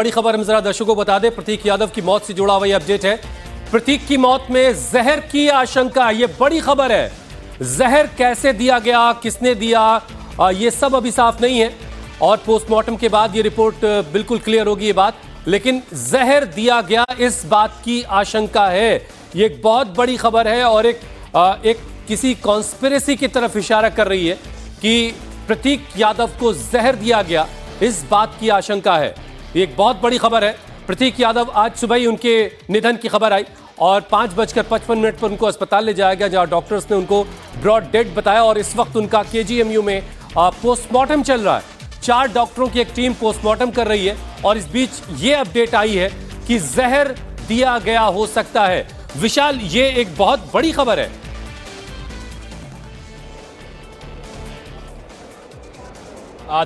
बड़ी खबर हम जरा दर्शकों को बता दें, प्रतीक यादव की मौत से जुड़ा हुआ ये अपडेट है। प्रतीक की मौत में जहर की आशंका, ये बड़ी खबर है। जहर कैसे दिया गया, किसने दिया, ये सब अभी साफ नहीं है और पोस्टमार्टम के बाद ये रिपोर्ट बिल्कुल क्लियर होगी ये बात। लेकिन जहर दिया गया इस बात की आशंका है। ये एक बहुत बड़ी खबर है और एक किसी कॉन्स्पिरेसी की तरफ इशारा कर रही है कि प्रतीक यादव को जहर दिया गया, इस बात की आशंका है। ये एक बहुत बड़ी खबर है। प्रतीक यादव आज सुबह ही उनके निधन की खबर आई और 5:55 पर उनको अस्पताल ले जाया गया, जहां डॉक्टर्स ने उनको ब्रॉड डेड बताया और इस वक्त उनका केजीएमयू में पोस्टमार्टम चल रहा है। 4 डॉक्टरों की एक टीम पोस्टमार्टम कर रही है और इस बीच ये अपडेट आई है कि जहर दिया गया हो सकता है। विशाल, ये एक बहुत बड़ी खबर है।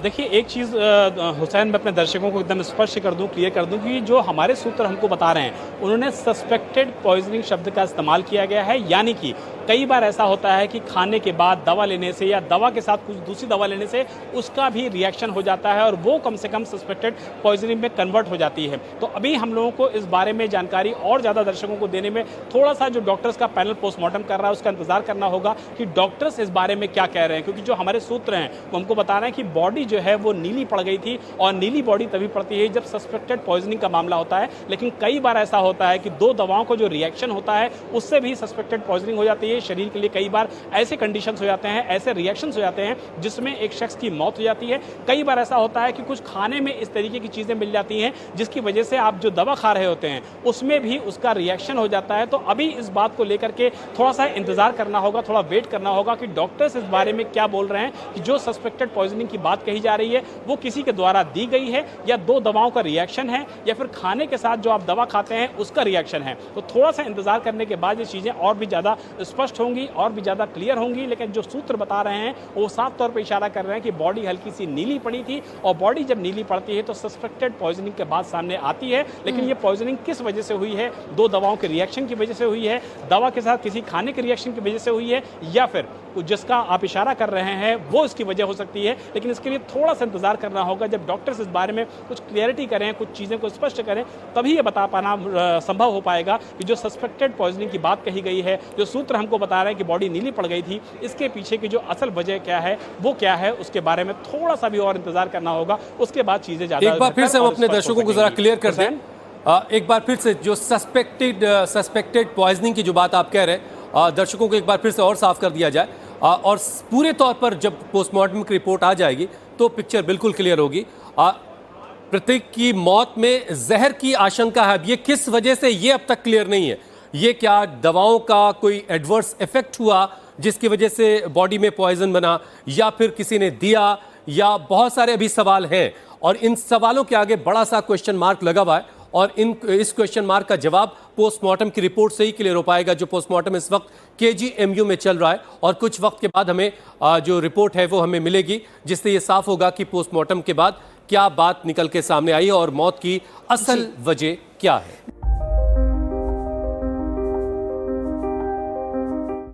देखिए, एक चीज़ हुसैन, मैं अपने दर्शकों को एकदम स्पष्ट कर दूं, क्लियर कर दूं कि जो हमारे सूत्र हमको बता रहे हैं, उन्होंने सस्पेक्टेड पॉइजनिंग शब्द का इस्तेमाल किया गया है। यानी कि कई बार ऐसा होता है कि खाने के बाद दवा लेने से या दवा के साथ कुछ दूसरी दवा लेने से उसका भी रिएक्शन हो जाता है और वो कम से कम सस्पेक्टेड पॉइजनिंग में कन्वर्ट हो जाती है। तो अभी हम लोगों को इस बारे में जानकारी और ज़्यादा दर्शकों को देने में थोड़ा सा जो डॉक्टर्स का पैनल पोस्टमार्टम कर रहा है उसका इंतजार करना होगा कि डॉक्टर्स इस बारे में क्या कह रहे हैं, क्योंकि जो हमारे सूत्र हैं वो हमको बता रहे हैं कि बॉडी जो है वो नीली पड़ गई थी और नीली बॉडी तभी पड़ती है जब सस्पेक्टेड पॉइजनिंग का मामला होता है। लेकिन कई बार ऐसा होता है कि 2 दवाओं को जो रिएक्शन होता है उससे भी सस्पेक्टेड पॉइजनिंग हो जाती है। शरीर के लिए कई बार ऐसे कंडीशंस हो जाते हैं, ऐसे रिएक्शंस हो जाते हैं जिसमें एक शख्स की मौत हो जाती है। कई बार ऐसा होता है कि कुछ खाने में इस तरीके की चीज़ें मिल जाती हैं जिसकी वजह से आप जो दवा खा रहे होते हैं उसमें भी उसका रिएक्शन हो जाता है। तो अभी इस बात को लेकर के थोड़ा सा इंतजार करना होगा, थोड़ा वेट करना होगा कि डॉक्टर्स इस बारे में क्या बोल रहे हैं कि जो सस्पेक्टेड पॉइजनिंग की बात कही जा रही है वो किसी के द्वारा दी गई है या 2 दवाओं का रिएक्शन है या फिर खाने के साथ जो आप दवा खाते हैं उसका रिएक्शन है। तो थोड़ा सा इंतजार करने के बाद ये चीज़ें और भी ज़्यादा स्पष्ट होंगी और भी ज़्यादा क्लियर होंगी। लेकिन जो सूत्र बता रहे हैं वो साफ तौर पर इशारा कर रहे हैं कि बॉडी हल्की सी नीली पड़ी थी और बॉडी जब नीली पड़ती है तो सस्पेक्टेड पॉइजनिंग के बाद सामने आती है। लेकिन ये पॉइजनिंग किस वजह से हुई है, 2 दवाओं के रिएक्शन की वजह से हुई है, दवा के साथ किसी खाने के रिएक्शन की वजह से हुई है या फिर जिसका आप इशारा कर रहे हैं वो इसकी वजह हो सकती है। लेकिन इसके लिए थोड़ा सा इंतजार करना होगा। जब डॉक्टर्स इस बारे में कुछ क्लियरिटी करें, कुछ चीज़ें को स्पष्ट करें, तभी ये बता पाना संभव हो पाएगा कि जो सस्पेक्टेड पॉइजनिंग की बात कही गई है, जो सूत्र हमको बता रहे हैं कि बॉडी नीली पड़ गई थी, इसके पीछे की जो असल वजह क्या है, वो क्या है, उसके बारे में थोड़ा सा भी और इंतजार करना होगा। उसके बाद चीज़ें ज़्यादा एक बार फिर से हम अपने दर्शकों को जरा क्लियर कर दें। एक बार फिर से जो सस्पेक्टेड पॉइजनिंग की जो बात आप कह रहे हैं, दर्शकों को एक बार फिर से और साफ कर दिया जाए और पूरे तौर पर जब पोस्टमार्टम की रिपोर्ट आ जाएगी तो पिक्चर बिल्कुल क्लियर होगी। प्रतीक की मौत में जहर की आशंका है। ये किस वजह से ये अब तक क्लियर नहीं है। ये क्या दवाओं का कोई एडवर्स इफेक्ट हुआ जिसकी वजह से बॉडी में पॉइजन बना, या फिर किसी ने दिया, या बहुत सारे अभी सवाल हैं और इन सवालों के आगे बड़ा सा क्वेश्चन मार्क लगा हुआ है और इस क्वेश्चन मार्क का जवाब पोस्टमार्टम की रिपोर्ट से ही क्लियर हो पाएगा। जो पोस्टमार्टम इस वक्त केजीएमयू में चल रहा है और कुछ वक्त के बाद हमें जो रिपोर्ट है वो हमें मिलेगी, जिससे ये साफ होगा कि पोस्टमार्टम के बाद क्या बात निकल के सामने आई है और मौत की असल वजह क्या है।